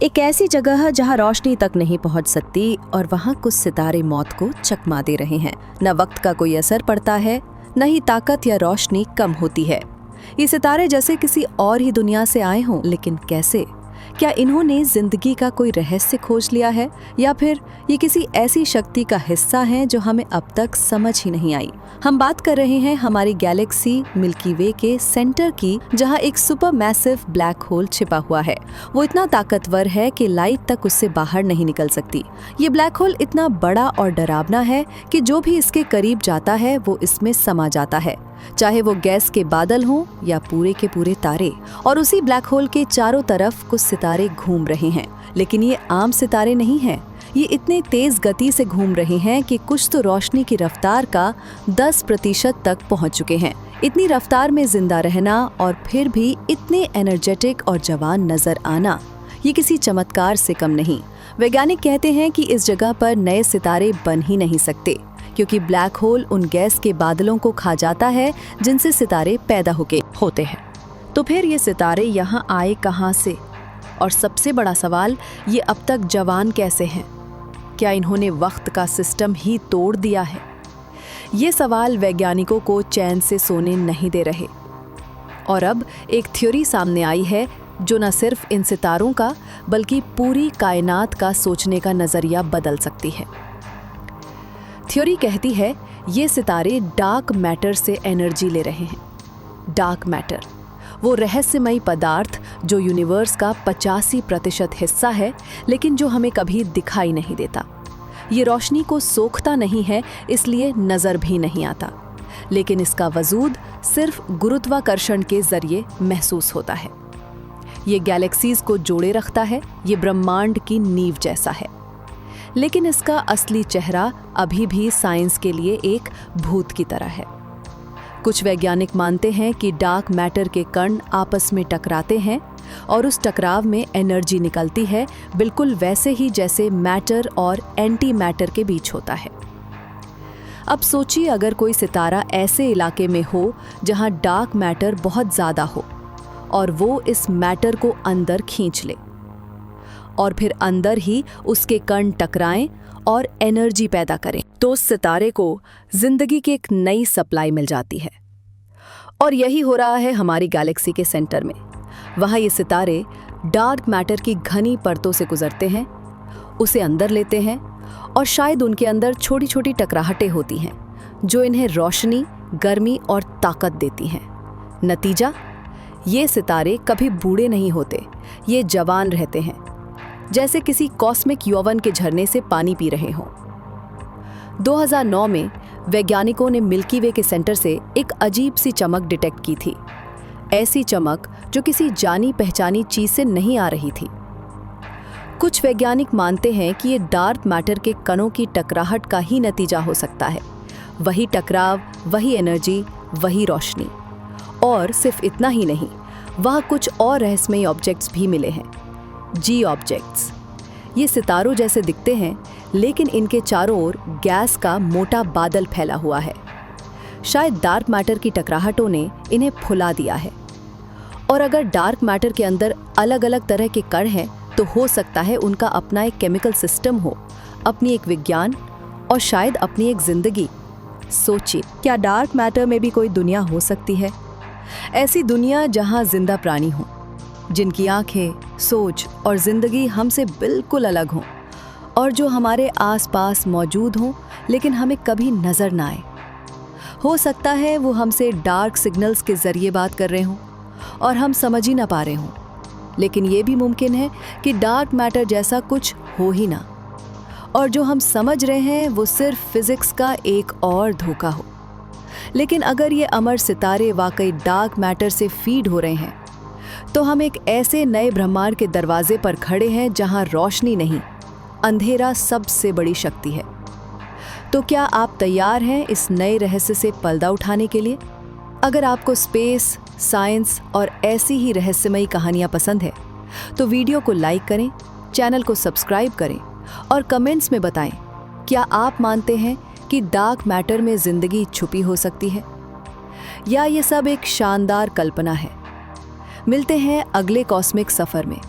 एक ऐसी जगह जहां रोशनी तक नहीं पहुंच सकती और वहां कुछ सितारे मौत को चकमा दे रहे हैं। न वक्त का कोई असर पड़ता है, न ही ताकत या रोशनी कम होती है। ये सितारे जैसे किसी और ही दुनिया से आए हों, लेकिन कैसे? क्या इन्होंने जिंदगी का कोई रहस्य खोज लिया है, या फिर ये किसी ऐसी शक्ति का हिस्सा हैं जो हमें अब तक समझ ही नहीं आई? हम बात कर रहे हैं हमारी गैलेक्सी मिल्की वे के सेंटर की, जहां एक सुपर मैसिव ब्लैक होल छिपा हुआ है। वो इतना ताकतवर है कि लाइट तक उससे बाहर नहीं निकल सकती। ये ब्लैक होल इतना बड़ा और डरावना है कि जो भी इसके करीब जाता है वो इसमें समा जाता है, चाहे वो गैस के बादल हों या पूरे के पूरे तारे। और उसी ब्लैक होल के चारों तरफ कुछ सितारे घूम रहे हैं, लेकिन ये आम सितारे नहीं हैं। ये इतने तेज गति से घूम रहे हैं कि कुछ तो रोशनी की रफ्तार का 10% तक पहुंच चुके हैं। इतनी रफ्तार में जिंदा रहना और फिर भी इतने एनर्जेटिक और जवान नजर आना, ये किसी चमत्कार से कम नहीं। वैज्ञानिक कहते हैं कि इस जगह पर नए सितारे बन ही नहीं सकते, क्योंकि ब्लैक होल उन गैस के बादलों को खा जाता है जिनसे सितारे पैदा होते हैं। तो फिर ये सितारे यहाँ आए कहाँ से? और सबसे बड़ा सवाल, ये अब तक जवान कैसे हैं? क्या इन्होंने वक्त का सिस्टम ही तोड़ दिया है? ये सवाल वैज्ञानिकों को चैन से सोने नहीं दे रहे। और अब एक थ्योरी सामने आई है जो न सिर्फ इन सितारों का बल्कि पूरी कायनात का सोचने का नजरिया बदल सकती है। थ्योरी कहती है ये सितारे डार्क मैटर से एनर्जी ले रहे हैं। डार्क मैटर, वो रहस्यमयी पदार्थ जो यूनिवर्स का 85% हिस्सा है, लेकिन जो हमें कभी दिखाई नहीं देता। ये रोशनी को सोखता नहीं है, इसलिए नजर भी नहीं आता, लेकिन इसका वजूद सिर्फ गुरुत्वाकर्षण के जरिए महसूस होता है। ये गैलेक्सीज को जोड़े रखता है, ये ब्रह्मांड की नींव जैसा है। लेकिन इसका असली चेहरा अभी भी साइंस के लिए एक भूत की तरह है। कुछ वैज्ञानिक मानते हैं कि डार्क मैटर के कण आपस में टकराते हैं और उस टकराव में एनर्जी निकलती है, बिल्कुल वैसे ही जैसे मैटर और एंटी मैटर के बीच होता है। अब सोचिए, अगर कोई सितारा ऐसे इलाके में हो जहां डार्क मैटर बहुत ज़्यादा हो और वो इस मैटर को अंदर खींच ले, और फिर अंदर ही उसके कण टकराएं और एनर्जी पैदा करें, तो उस सितारे को जिंदगी की एक नई सप्लाई मिल जाती है। और यही हो रहा है हमारी गैलेक्सी के सेंटर में। वहाँ ये सितारे डार्क मैटर की घनी परतों से गुजरते हैं, उसे अंदर लेते हैं, और शायद उनके अंदर छोटी छोटी टकराहटें होती हैं जो इन्हें रोशनी, गर्मी और ताकत देती हैं। नतीजा, ये सितारे कभी बूढ़े नहीं होते, ये जवान रहते हैं, जैसे किसी कॉस्मिक यौवन के झरने से पानी पी रहे हों। 2009 में वैज्ञानिकों ने मिल्की वे के सेंटर से एक अजीब सी चमक डिटेक्ट की थी। ऐसी चमक जो किसी जानी पहचानी चीज से नहीं आ रही थी। कुछ वैज्ञानिक मानते हैं कि ये डार्क मैटर के कणों की टकराहट का ही नतीजा हो सकता है। वही टकराव, वही एनर्जी, वही रोशनी। और सिर्फ इतना ही नहीं, वहाँ कुछ और रहस्यमयी ऑब्जेक्ट्स भी मिले हैं। जी ऑब्जेक्ट्स। ये सितारों जैसे दिखते हैं, लेकिन इनके चारों ओर गैस का मोटा बादल फैला हुआ है। शायद डार्क मैटर की टकराहटों ने इन्हें फुला दिया है। और अगर डार्क मैटर के अंदर अलग अलग तरह के कण हैं, तो हो सकता है उनका अपना एक केमिकल सिस्टम हो, अपनी एक विज्ञान, और शायद अपनी एक जिंदगी। सोचिए, क्या डार्क मैटर में भी कोई दुनिया हो सकती है? ऐसी दुनिया जहां जिंदा प्राणी हों, जिनकी आंखें, सोच और जिंदगी हमसे बिल्कुल अलग हों, और जो हमारे आसपास मौजूद हों लेकिन हमें कभी नजर ना आए। हो सकता है वो हमसे डार्क सिग्नल्स के जरिए बात कर रहे हों और हम समझ ही ना पा रहे हों। लेकिन ये भी मुमकिन है कि डार्क मैटर जैसा कुछ हो ही ना, और जो हम समझ रहे हैं वो सिर्फ फिजिक्स का एक और धोखा हो। लेकिन अगर ये अमर सितारे वाकई डार्क मैटर से फीड हो रहे हैं, तो हम एक ऐसे नए ब्रह्मांड के दरवाजे पर खड़े हैं जहां रोशनी नहीं, अंधेरा सबसे बड़ी शक्ति है। तो क्या आप तैयार हैं इस नए रहस्य से पर्दा उठाने के लिए? अगर आपको स्पेस, साइंस और ऐसी ही रहस्यमयी कहानियां पसंद है, तो वीडियो को लाइक करें, चैनल को सब्सक्राइब करें और कमेंट्स में बताएं, क्या आप मानते हैं कि डार्क मैटर में जिंदगी छुपी हो सकती है, या ये सब एक शानदार कल्पना है? मिलते हैं अगले कॉस्मिक सफर में।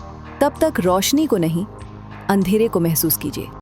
तब तक रोशनी को नहीं, अंधेरे को महसूस कीजिए।